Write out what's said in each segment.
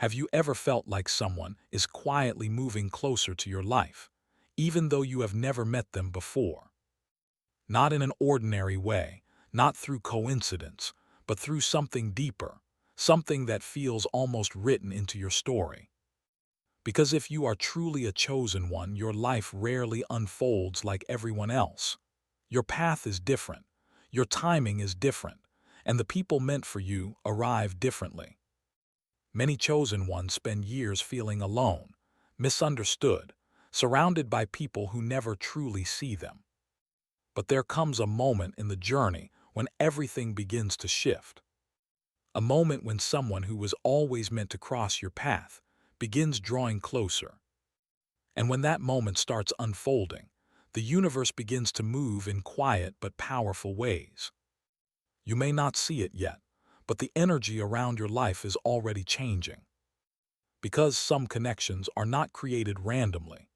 Have you ever felt like someone is quietly moving closer to your life, even though you have never met them before? Not in an ordinary way, not through coincidence, but through something deeper, something that feels almost written into your story. Because if you are truly a chosen one, your life rarely unfolds like everyone else. Your path is different, your timing is different, and the people meant for you arrive differently. Many chosen ones spend years feeling alone, misunderstood, surrounded by people who never truly see them. But there comes a moment in the journey when everything begins to shift. A moment when someone who was always meant to cross your path begins drawing closer. And when that moment starts unfolding, the universe begins to move in quiet but powerful ways. You may not see it yet, but the energy around your life is already changing. Because some connections are not created randomly.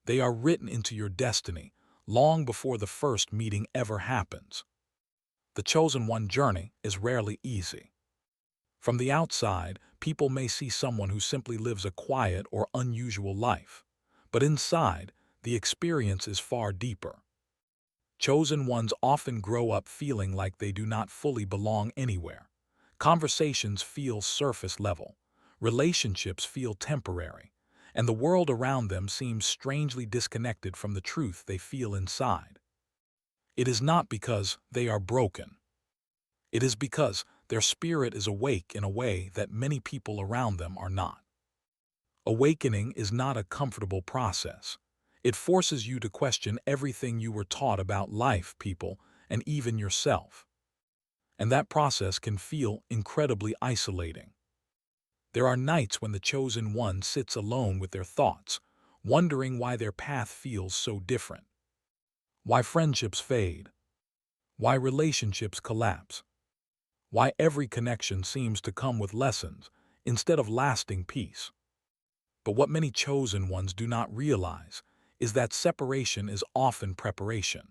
They are written into your destiny long before the first meeting ever happens. The chosen one journey is rarely easy. From the outside, people may see someone who simply lives a quiet or unusual life. But inside, the experience is far deeper. Chosen ones often grow up feeling like they do not fully belong anywhere. Conversations feel surface level. Relationships feel temporary. And the world around them seems strangely disconnected from the truth they feel inside. It is not because they are broken. It is because their spirit is awake in a way that many people around them are not. Awakening is not a comfortable process. It forces you to question everything you were taught about life, people, and even yourself. And that process can feel incredibly isolating. There are nights when the chosen one sits alone with their thoughts, wondering why their path feels so different. Why friendships fade. Why relationships collapse. Why every connection seems to come with lessons instead of lasting peace. But what many chosen ones do not realize is that separation is often preparation.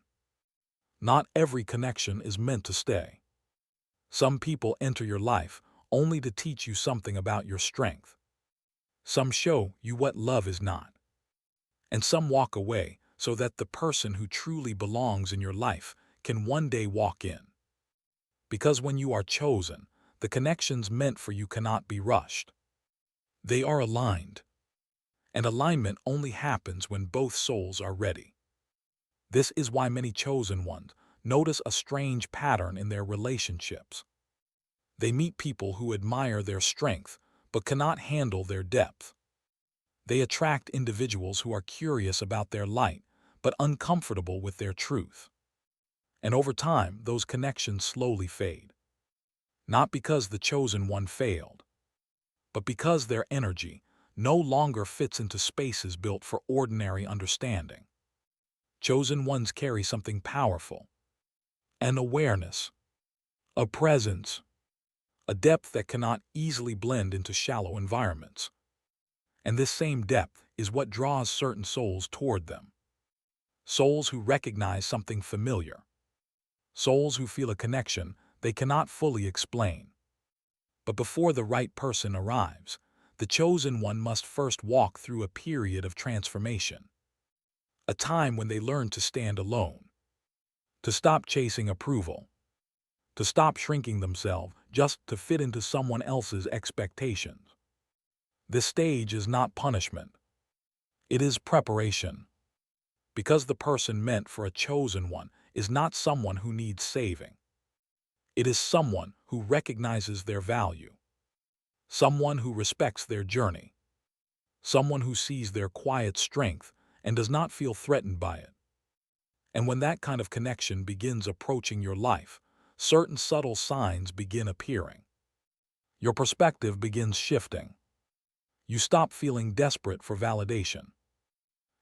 Not every connection is meant to stay. Some people enter your life only to teach you something about your strength. Some show you what love is not. And some walk away so that the person who truly belongs in your life can one day walk in. Because when you are chosen, the connections meant for you cannot be rushed. They are aligned. And alignment only happens when both souls are ready. This is why many chosen ones notice a strange pattern in their relationships. They meet people who admire their strength but cannot handle their depth. They attract individuals who are curious about their light but uncomfortable with their truth. And over time, those connections slowly fade. Not because the chosen one failed, but because their energy no longer fits into spaces built for ordinary understanding. Chosen ones carry something powerful, an awareness, a presence, a depth that cannot easily blend into shallow environments. And this same depth is what draws certain souls toward them. Souls who recognize something familiar. Souls who feel a connection they cannot fully explain. But before the right person arrives, the chosen one must first walk through a period of transformation. A time when they learn to stand alone, to stop chasing approval, to stop shrinking themselves just to fit into someone else's expectations. This stage is not punishment. It is preparation. Because the person meant for a chosen one is not someone who needs saving. It is someone who recognizes their value. Someone who respects their journey. Someone who sees their quiet strength and does not feel threatened by it. And when that kind of connection begins approaching your life, certain subtle signs begin appearing. Your perspective begins shifting. You stop feeling desperate for validation.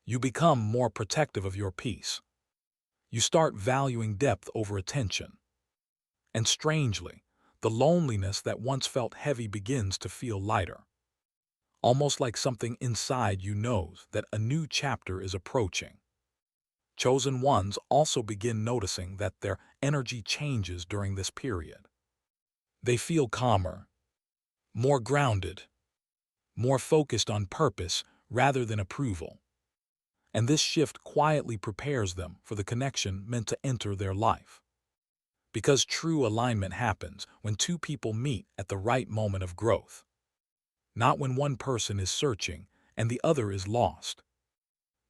You become more protective of your peace. You start valuing depth over attention. And strangely, the loneliness that once felt heavy begins to feel lighter. Almost like something inside you knows that a new chapter is approaching. Chosen ones also begin noticing that their energy changes during this period. They feel calmer, more grounded, more focused on purpose rather than approval. And this shift quietly prepares them for the connection meant to enter their life. Because true alignment happens when two people meet at the right moment of growth, not when one person is searching and the other is lost,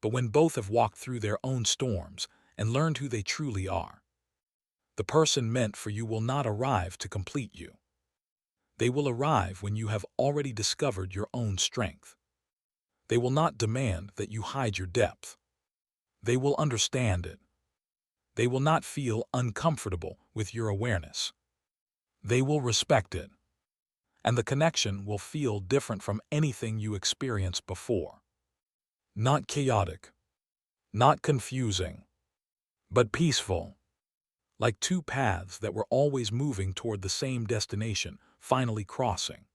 but when both have walked through their own storms and learned who they truly are. The person meant for you will not arrive to complete you. They will arrive when you have already discovered your own strength. They will not demand that you hide your depth. They will understand it. They will not feel uncomfortable with your awareness. They will respect it. And the connection will feel different from anything you experienced before. Not chaotic, not confusing, but peaceful. Like two paths that were always moving toward the same destination, finally crossing.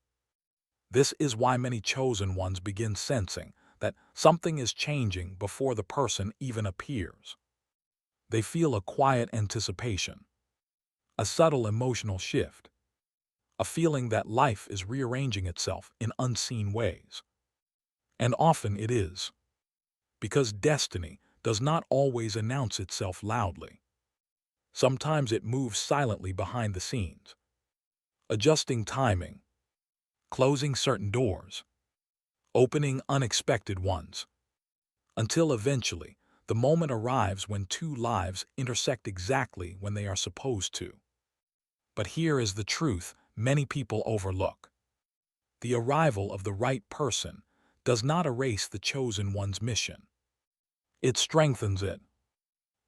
This is why many chosen ones begin sensing that something is changing before the person even appears. They feel a quiet anticipation, a subtle emotional shift, a feeling that life is rearranging itself in unseen ways. And often it is, because destiny does not always announce itself loudly. Sometimes it moves silently behind the scenes, adjusting timing, closing certain doors, opening unexpected ones, until eventually the moment arrives when two lives intersect exactly when they are supposed to. But here is the truth many people overlook. The arrival of the right person does not erase the chosen one's mission. It strengthens it,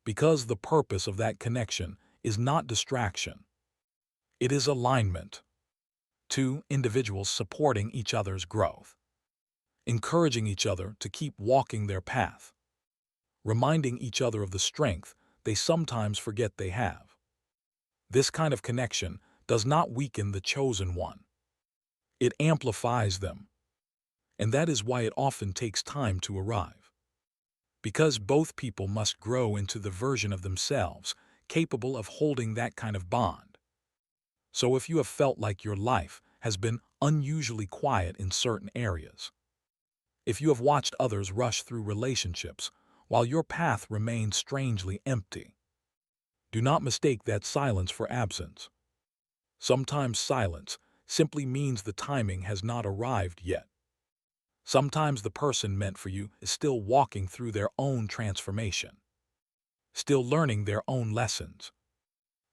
because the purpose of that connection is not distraction. It is alignment. Two individuals supporting each other's growth, encouraging each other to keep walking their path, reminding each other of the strength they sometimes forget they have. This kind of connection does not weaken the chosen one. It amplifies them. And that is why it often takes time to arrive. Because both people must grow into the version of themselves capable of holding that kind of bond. So if you have felt like your life has been unusually quiet in certain areas, if you have watched others rush through relationships while your path remains strangely empty, do not mistake that silence for absence. Sometimes silence simply means the timing has not arrived yet. Sometimes the person meant for you is still walking through their own transformation, still learning their own lessons,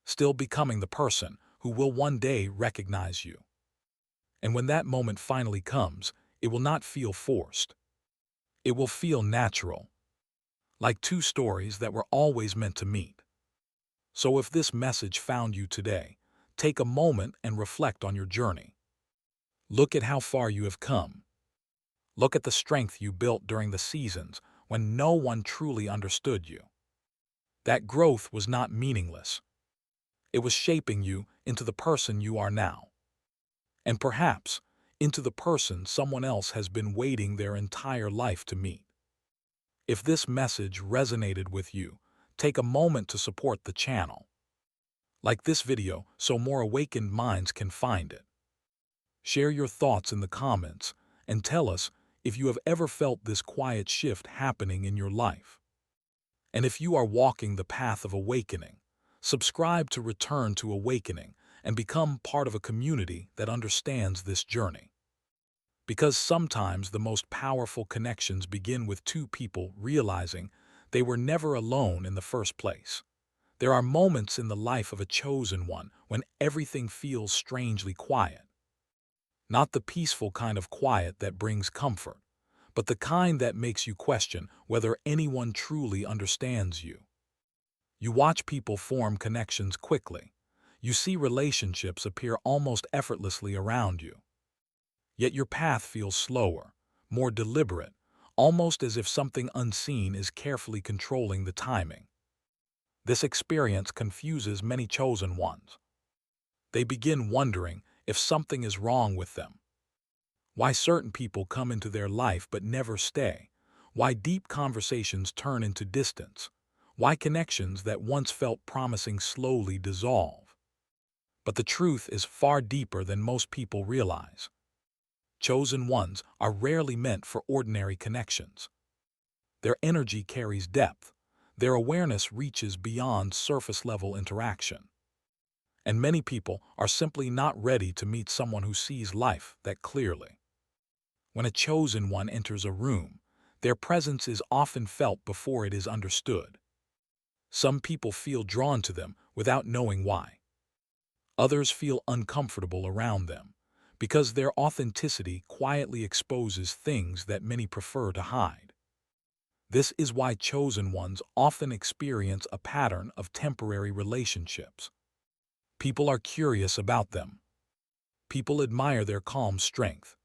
still becoming the person who will one day recognize you. And when that moment finally comes, it will not feel forced. It will feel natural, like two stories that were always meant to meet. So if this message found you today, take a moment and reflect on your journey. Look at how far you have come. Look at the strength you built during the seasons when no one truly understood you. That growth was not meaningless. It was shaping you into the person you are now. And perhaps into the person someone else has been waiting their entire life to meet. If this message resonated with you, take a moment to support the channel. Like this video so more awakened minds can find it. Share your thoughts in the comments and tell us if you have ever felt this quiet shift happening in your life. And if you are walking the path of awakening, subscribe to Return to Awakening and become part of a community that understands this journey. Because sometimes the most powerful connections begin with two people realizing they were never alone in the first place. There are moments in the life of a chosen one when everything feels strangely quiet. Not the peaceful kind of quiet that brings comfort, but the kind that makes you question whether anyone truly understands you. You watch people form connections quickly. You see relationships appear almost effortlessly around you. Yet your path feels slower, more deliberate, almost as if something unseen is carefully controlling the timing. This experience confuses many chosen ones. They begin wondering if something is wrong with them. Why certain people come into their life but never stay. Why deep conversations turn into distance. Why connections that once felt promising slowly dissolve. But the truth is far deeper than most people realize. Chosen ones are rarely meant for ordinary connections. Their energy carries depth. Their awareness reaches beyond surface-level interaction. And many people are simply not ready to meet someone who sees life that clearly. When a chosen one enters a room, their presence is often felt before it is understood. Some people feel drawn to them without knowing why. Others feel uncomfortable around them because their authenticity quietly exposes things that many prefer to hide. This is why chosen ones often experience a pattern of temporary relationships. People are curious about them. People admire their calm strength.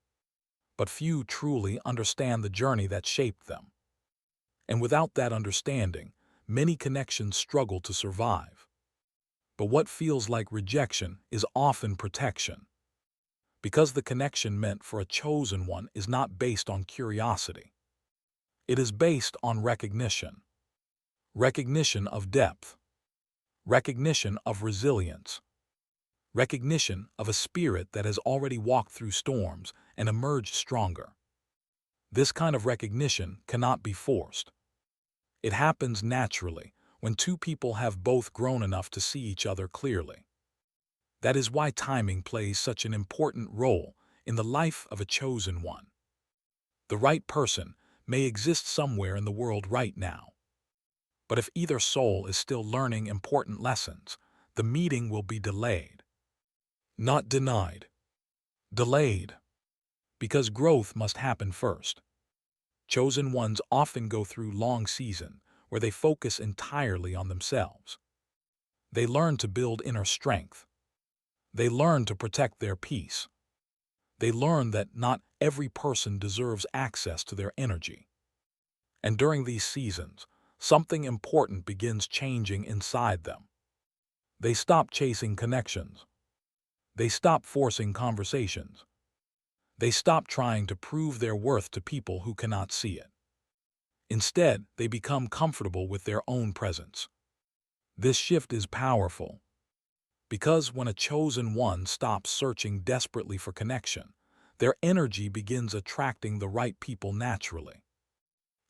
But few truly understand the journey that shaped them. And without that understanding, many connections struggle to survive. But what feels like rejection is often protection. Because the connection meant for a chosen one is not based on curiosity. It is based on recognition. Recognition of depth. Recognition of resilience. Recognition of a spirit that has already walked through storms and emerged stronger. This kind of recognition cannot be forced. It happens naturally when two people have both grown enough to see each other clearly. That is why timing plays such an important role in the life of a chosen one. The right person may exist somewhere in the world right now. But if either soul is still learning important lessons, the meeting will be delayed. Not denied. Delayed. Because growth must happen first. Chosen ones often go through long seasons where they focus entirely on themselves. They learn to build inner strength. They learn to protect their peace. They learn that not every person deserves access to their energy. And during these seasons, something important begins changing inside them. They stop chasing connections. They stop forcing conversations. They stop trying to prove their worth to people who cannot see it. Instead, they become comfortable with their own presence. This shift is powerful, because when a chosen one stops searching desperately for connection, their energy begins attracting the right people naturally.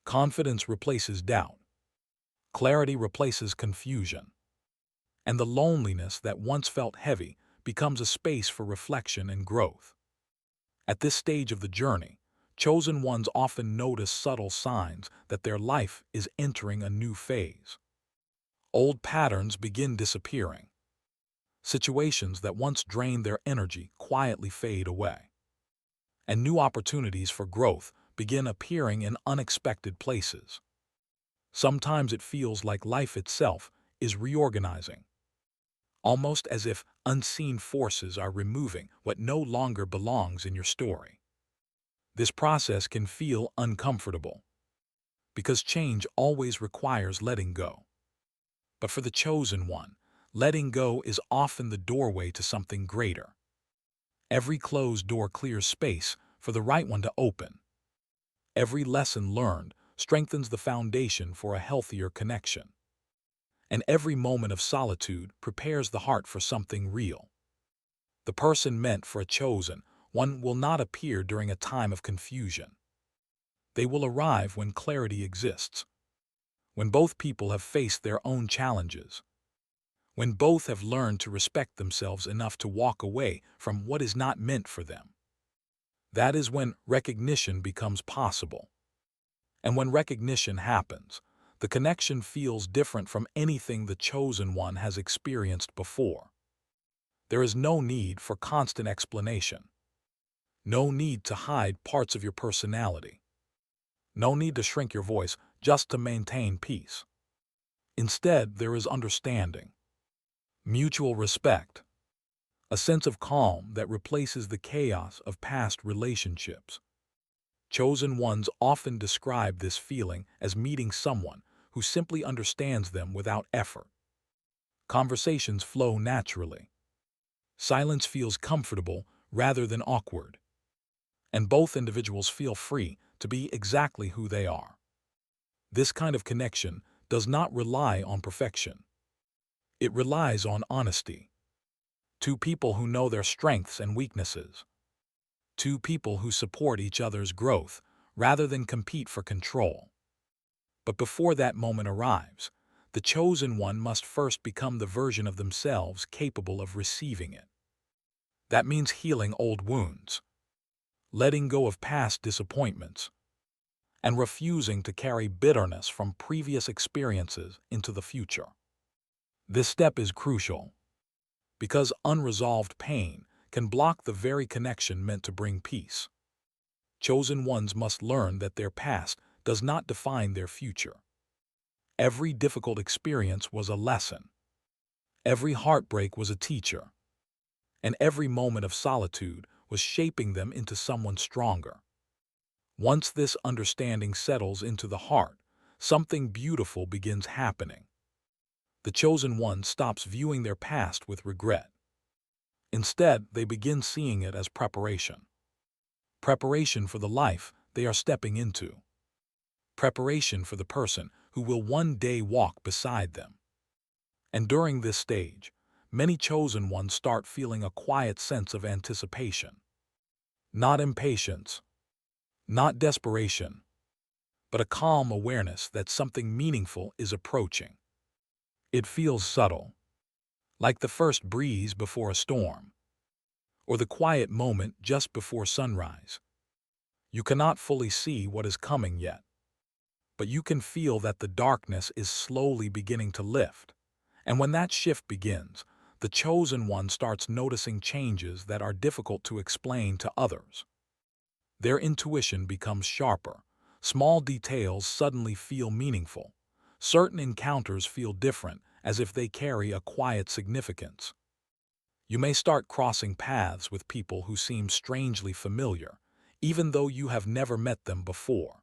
Confidence replaces doubt. Clarity replaces confusion. And the loneliness that once felt heavy becomes a space for reflection and growth. At this stage of the journey, chosen ones often notice subtle signs that their life is entering a new phase. Old patterns begin disappearing. Situations that once drained their energy quietly fade away. And new opportunities for growth begin appearing in unexpected places. Sometimes it feels like life itself is reorganizing, almost as if unseen forces are removing what no longer belongs in your story. This process can feel uncomfortable, because change always requires letting go. But for the chosen one, letting go is often the doorway to something greater. Every closed door clears space for the right one to open. Every lesson learned strengthens the foundation for a healthier connection. And every moment of solitude prepares the heart for something real. The person meant for a chosen one will not appear during a time of confusion. They will arrive when clarity exists, when both people have faced their own challenges, when both have learned to respect themselves enough to walk away from what is not meant for them. That is when recognition becomes possible. And when recognition happens, the connection feels different from anything the chosen one has experienced before. There is no need for constant explanation. No need to hide parts of your personality. No need to shrink your voice just to maintain peace. Instead, there is understanding, mutual respect, a sense of calm that replaces the chaos of past relationships. Chosen ones often describe this feeling as meeting someone who simply understands them without effort. Conversations flow naturally. Silence feels comfortable rather than awkward. And both individuals feel free to be exactly who they are. This kind of connection does not rely on perfection. It relies on honesty. Two people who know their strengths and weaknesses. two people who support each other's growth rather than compete for control. But before that moment arrives, the chosen one must first become the version of themselves capable of receiving it. That means healing old wounds, letting go of past disappointments, and refusing to carry bitterness from previous experiences into the future. This step is crucial because unresolved pain can block the very connection meant to bring peace. Chosen ones must learn that their past does not define their future. Every difficult experience was a lesson. Every heartbreak was a teacher. And every moment of solitude was shaping them into someone stronger. Once this understanding settles into the heart, something beautiful begins happening. The chosen one stops viewing their past with regret. Instead, they begin seeing it as preparation. Preparation for the life they are stepping into. Preparation for the person who will one day walk beside them. And during this stage, many chosen ones start feeling a quiet sense of anticipation. Not impatience, not desperation, but a calm awareness that something meaningful is approaching. It feels subtle, like the first breeze before a storm, or the quiet moment just before sunrise. You cannot fully see what is coming yet, but you can feel that the darkness is slowly beginning to lift. And when that shift begins, the chosen one starts noticing changes that are difficult to explain to others. Their intuition becomes sharper. Small details suddenly feel meaningful. Certain encounters feel different, as if they carry a quiet significance. You may start crossing paths with people who seem strangely familiar, even though you have never met them before.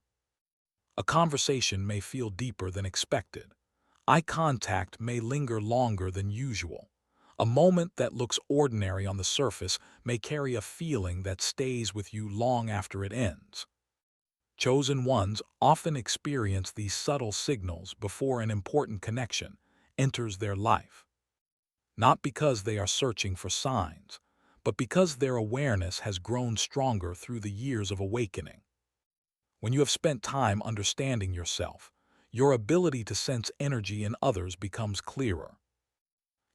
A conversation may feel deeper than expected. Eye contact may linger longer than usual. A moment that looks ordinary on the surface may carry a feeling that stays with you long after it ends. Chosen ones often experience these subtle signals before an important connection enters their life. Not because they are searching for signs, but because their awareness has grown stronger through the years of awakening. When you have spent time understanding yourself, your ability to sense energy in others becomes clearer.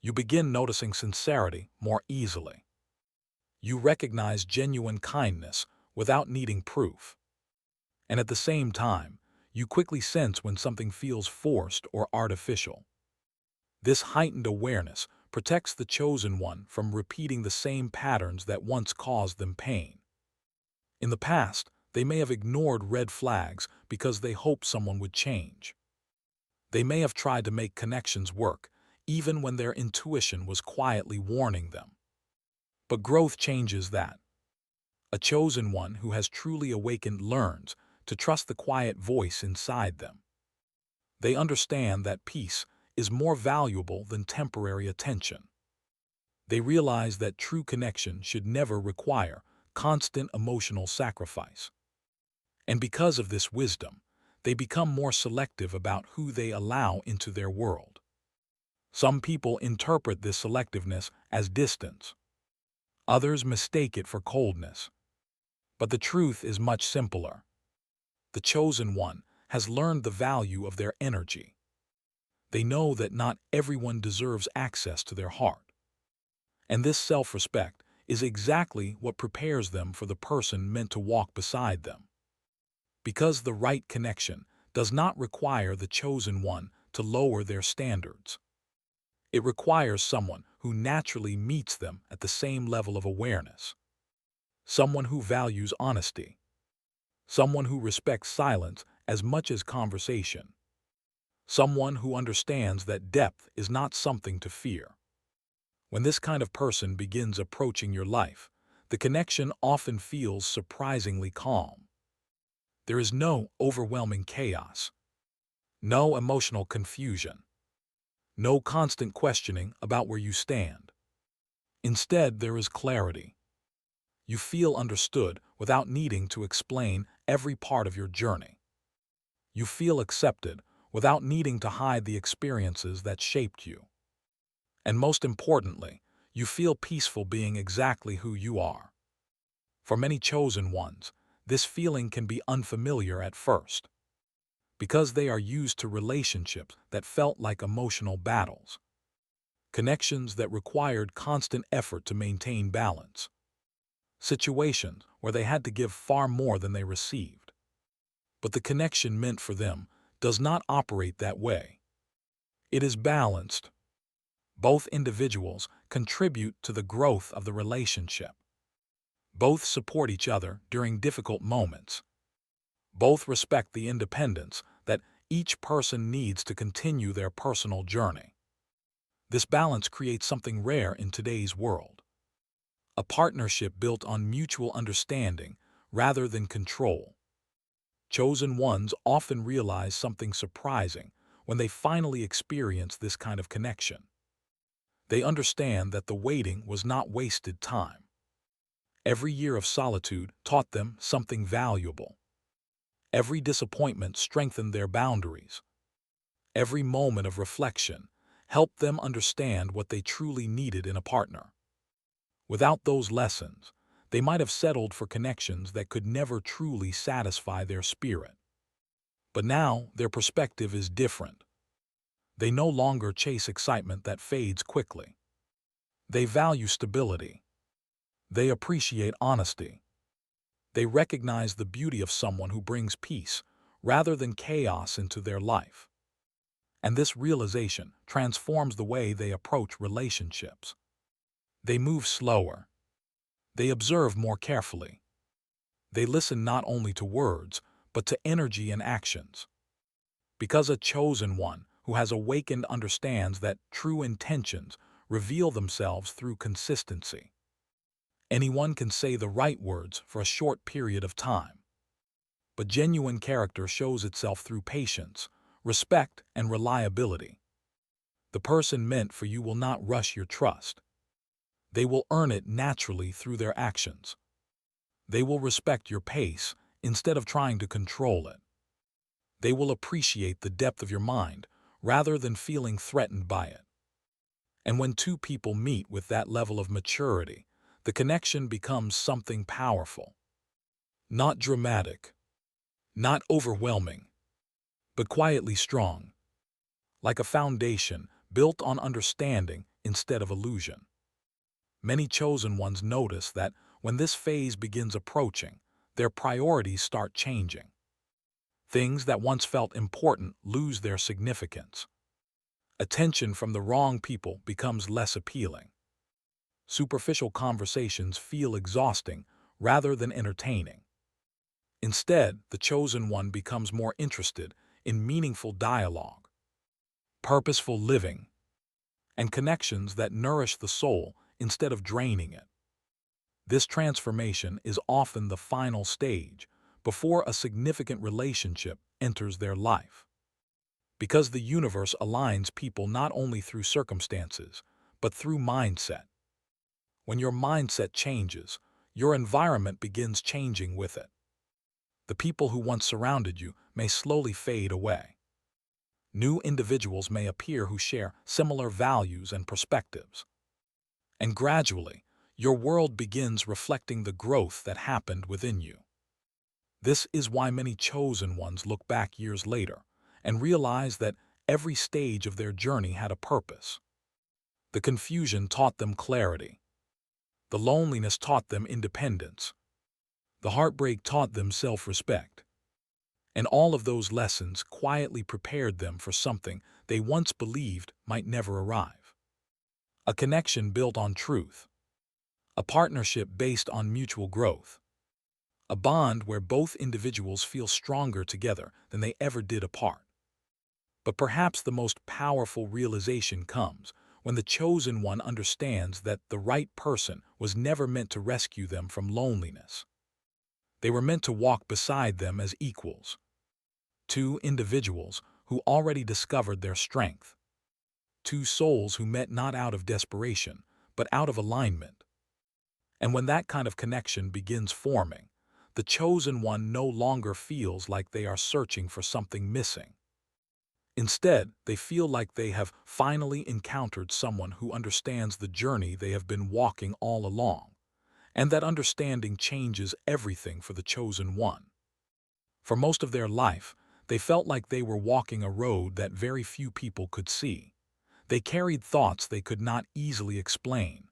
You begin noticing sincerity more easily. You recognize genuine kindness without needing proof. And at the same time, you quickly sense when something feels forced or artificial. This heightened awareness protects the chosen one from repeating the same patterns that once caused them pain. In the past, they may have ignored red flags because they hoped someone would change. They may have tried to make connections work, even when their intuition was quietly warning them. But growth changes that. A chosen one who has truly awakened learns to trust the quiet voice inside them. They understand that peace is more valuable than temporary attention. They realize that true connection should never require constant emotional sacrifice. And because of this wisdom, they become more selective about who they allow into their world. Some people interpret this selectiveness as distance. Others mistake it for coldness. But the truth is much simpler. The chosen one has learned the value of their energy. They know that not everyone deserves access to their heart. And this self-respect is exactly what prepares them for the person meant to walk beside them. Because the right connection does not require the chosen one to lower their standards. It requires someone who naturally meets them at the same level of awareness. Someone who values honesty. Someone who respects silence as much as conversation. Someone who understands that depth is not something to fear. When this kind of person begins approaching your life, the connection often feels surprisingly calm. There is no overwhelming chaos, no emotional confusion, no constant questioning about where you stand. Instead, there is clarity. You feel understood without needing to explain every part of your journey. You feel accepted without needing to hide the experiences that shaped you. And most importantly, you feel peaceful being exactly who you are. For many chosen ones, this feeling can be unfamiliar at first, because they are used to relationships that felt like emotional battles, connections that required constant effort to maintain balance, situations where they had to give far more than they received. But the connection meant for them does not operate that way. It is balanced. Both individuals contribute to the growth of the relationship. Both support each other during difficult moments. Both respect the independence that each person needs to continue their personal journey. This balance creates something rare in today's world: a partnership built on mutual understanding rather than control. Chosen ones often realize something surprising when they finally experience this kind of connection. They understand that the waiting was not wasted time. Every year of solitude taught them something valuable. Every disappointment strengthened their boundaries. Every moment of reflection helped them understand what they truly needed in a partner. Without those lessons, they might have settled for connections that could never truly satisfy their spirit. But now their perspective is different. They no longer chase excitement that fades quickly. They value stability. They appreciate honesty. They recognize the beauty of someone who brings peace rather than chaos into their life. And this realization transforms the way they approach relationships. They move slower. They observe more carefully. They listen not only to words, but to energy and actions. Because a chosen one who has awakened understands that true intentions reveal themselves through consistency. Anyone can say the right words for a short period of time, but genuine character shows itself through patience, respect, and reliability. The person meant for you will not rush your trust. They will earn it naturally through their actions. They will respect your pace instead of trying to control it. They will appreciate the depth of your mind rather than feeling threatened by it. And when two people meet with that level of maturity, the connection becomes something powerful. Not dramatic, not overwhelming, but quietly strong, like a foundation built on understanding instead of illusion. Many chosen ones notice that when this phase begins approaching, their priorities start changing. Things that once felt important lose their significance. Attention from the wrong people becomes less appealing. Superficial conversations feel exhausting rather than entertaining. Instead, the chosen one becomes more interested in meaningful dialogue, purposeful living, and connections that nourish the soul instead of draining it. This transformation is often the final stage before a significant relationship enters their life. Because the universe aligns people not only through circumstances, but through mindset. When your mindset changes, your environment begins changing with it. The people who once surrounded you may slowly fade away. New individuals may appear who share similar values and perspectives. And gradually, your world begins reflecting the growth that happened within you. This is why many chosen ones look back years later and realize that every stage of their journey had a purpose. The confusion taught them clarity. The loneliness taught them independence. The heartbreak taught them self-respect. And all of those lessons quietly prepared them for something they once believed might never arrive. A connection built on truth. A partnership based on mutual growth. A bond where both individuals feel stronger together than they ever did apart. But perhaps the most powerful realization comes when the chosen one understands that the right person was never meant to rescue them from loneliness. They were meant to walk beside them as equals. Two individuals who already discovered their strength. Two souls who met not out of desperation, but out of alignment. And when that kind of connection begins forming, the chosen one no longer feels like they are searching for something missing. Instead, they feel like they have finally encountered someone who understands the journey they have been walking all along, and that understanding changes everything for the chosen one. For most of their life, they felt like they were walking a road that very few people could see. They carried thoughts they could not easily explain,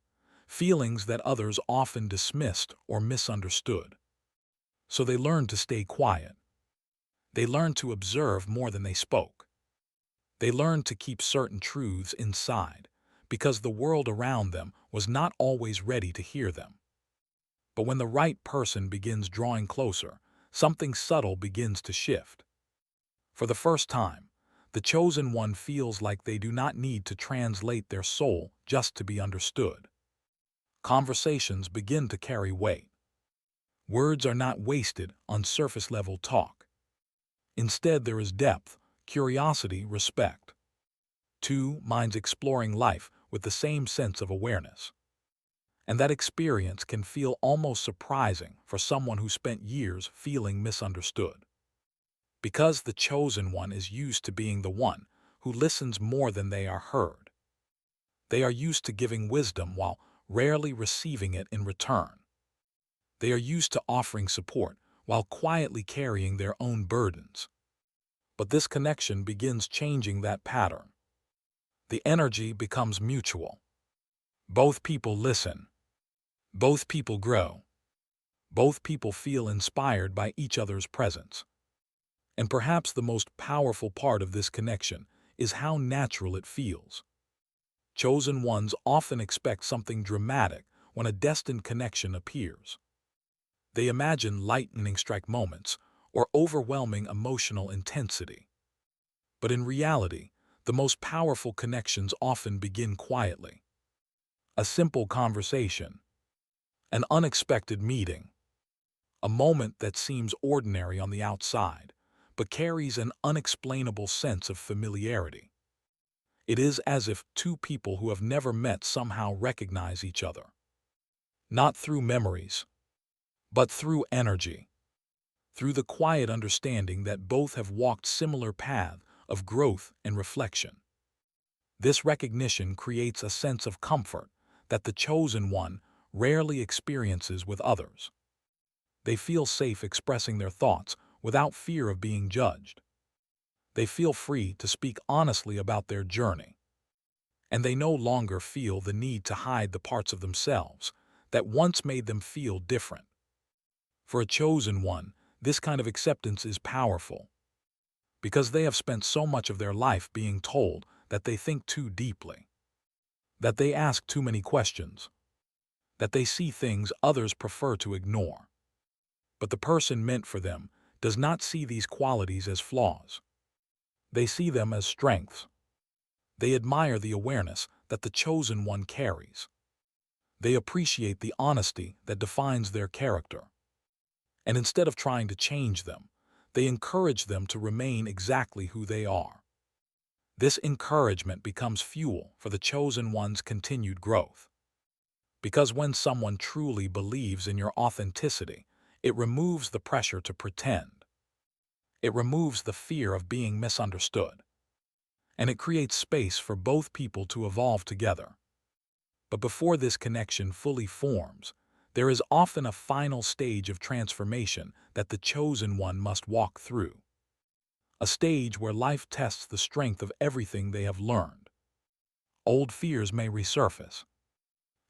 feelings that others often dismissed or misunderstood. So they learned to stay quiet. They learned to observe more than they spoke. They learned to keep certain truths inside, because the world around them was not always ready to hear them. But when the right person begins drawing closer, something subtle begins to shift. For the first time, the chosen one feels like they do not need to translate their soul just to be understood. Conversations begin to carry weight. Words are not wasted on surface-level talk. Instead, there is depth, curiosity, respect. Two minds exploring life with the same sense of awareness. And that experience can feel almost surprising for someone who spent years feeling misunderstood. Because the chosen one is used to being the one who listens more than they are heard. They are used to giving wisdom while rarely receiving it in return. They are used to offering support while quietly carrying their own burdens. But this connection begins changing that pattern. The energy becomes mutual. Both people listen. Both people grow. Both people feel inspired by each other's presence. And perhaps the most powerful part of this connection is how natural it feels. Chosen ones often expect something dramatic when a destined connection appears. They imagine lightning-strike moments or overwhelming emotional intensity. But in reality, the most powerful connections often begin quietly. A simple conversation, an unexpected meeting, a moment that seems ordinary on the outside, but carries an unexplainable sense of familiarity. It is as if two people who have never met somehow recognize each other. Not through memories, but through energy. Through the quiet understanding that both have walked similar paths of growth and reflection. This recognition creates a sense of comfort that the chosen one rarely experiences with others. They feel safe expressing their thoughts without fear of being judged. They feel free to speak honestly about their journey. And they no longer feel the need to hide the parts of themselves that once made them feel different. For a chosen one, this kind of acceptance is powerful, because they have spent so much of their life being told that they think too deeply, that they ask too many questions, that they see things others prefer to ignore. But the person meant for them does not see these qualities as flaws. They see them as strengths. They admire the awareness that the chosen one carries. They appreciate the honesty that defines their character. And instead of trying to change them, they encourage them to remain exactly who they are. This encouragement becomes fuel for the chosen one's continued growth. Because when someone truly believes in your authenticity, it removes the pressure to pretend. It removes the fear of being misunderstood. And it creates space for both people to evolve together. But before this connection fully forms, there is often a final stage of transformation that the chosen one must walk through. A stage where life tests the strength of everything they have learned. Old fears may resurface.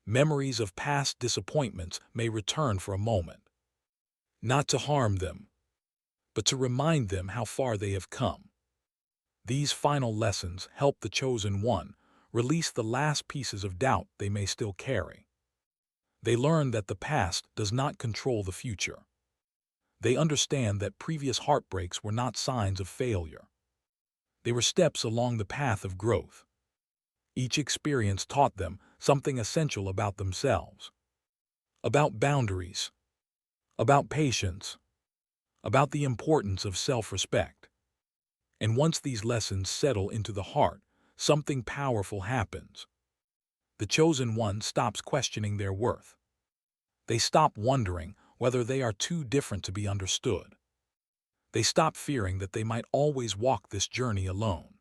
Memories of past disappointments may return for a moment. Not to harm them, but to remind them how far they have come. These final lessons help the chosen one release the last pieces of doubt they may still carry. They learn that the past does not control the future. They understand that previous heartbreaks were not signs of failure. They were steps along the path of growth. Each experience taught them something essential about themselves, about boundaries, about patience, about the importance of self-respect. And once these lessons settle into the heart, something powerful happens. The chosen one stops questioning their worth. They stop wondering whether they are too different to be understood. They stop fearing that they might always walk this journey alone.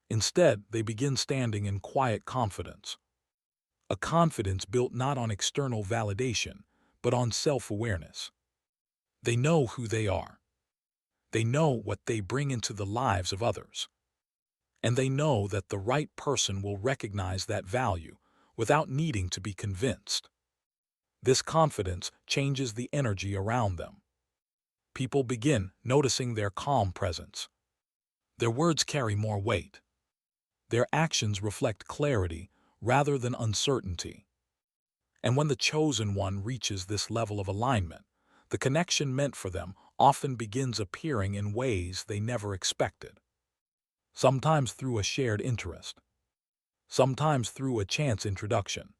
Instead, they begin standing in quiet confidence. a confidence built not on external validation, but on self-awareness. They know who they are. They know what they bring into the lives of others. And they know that the right person will recognize that value without needing to be convinced. This confidence changes the energy around them. People begin noticing their calm presence. Their words carry more weight. Their actions reflect clarity rather than uncertainty. And when the chosen one reaches this level of alignment, the connection meant for them often begins appearing in ways they never expected. Sometimes through a shared interest, sometimes through a chance introduction,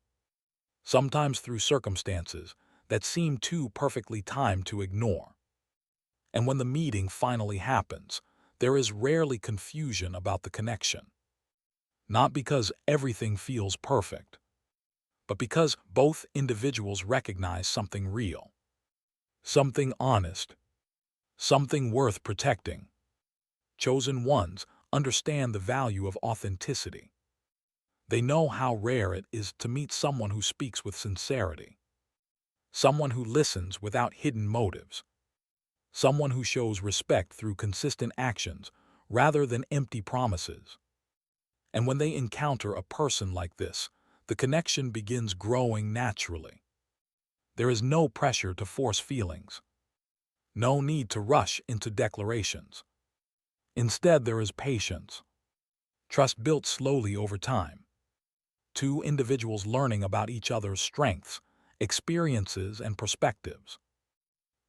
sometimes through circumstances that seem too perfectly timed to ignore. And when the meeting finally happens, there is rarely confusion about the connection. Not because everything feels perfect, but because both individuals recognize something real, something honest, something worth protecting. Chosen ones understand the value of authenticity. They know how rare it is to meet someone who speaks with sincerity, someone who listens without hidden motives, someone who shows respect through consistent actions rather than empty promises. And when they encounter a person like this, the connection begins growing naturally. There is no pressure to force feelings, no need to rush into declarations. Instead, there is patience, trust built slowly over time. Two individuals learning about each other's strengths, experiences, and perspectives.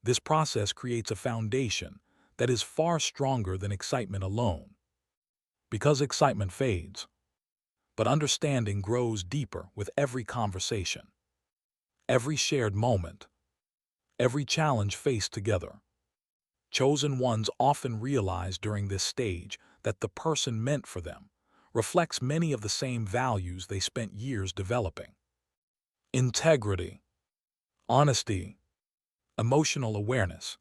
This process creates a foundation that is far stronger than excitement alone. Because excitement fades, but understanding grows deeper with every conversation, every shared moment, every challenge faced together. Chosen ones often realize during this stage that the person meant for them reflects many of the same values they spent years developing. Integrity, honesty, emotional awareness,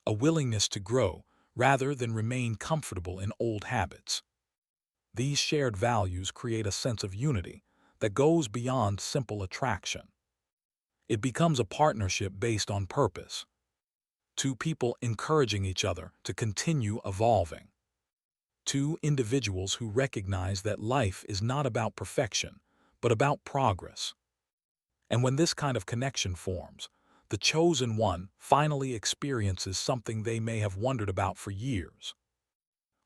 a willingness to grow rather than remain comfortable in old habits. These shared values create a sense of unity that goes beyond simple attraction. It becomes a partnership based on purpose. Two people encouraging each other to continue evolving. Two individuals who recognize that life is not about perfection, but about progress. And when this kind of connection forms, the chosen one finally experiences something they may have wondered about for years.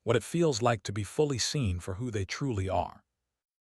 What it feels like to be fully seen for who they truly are.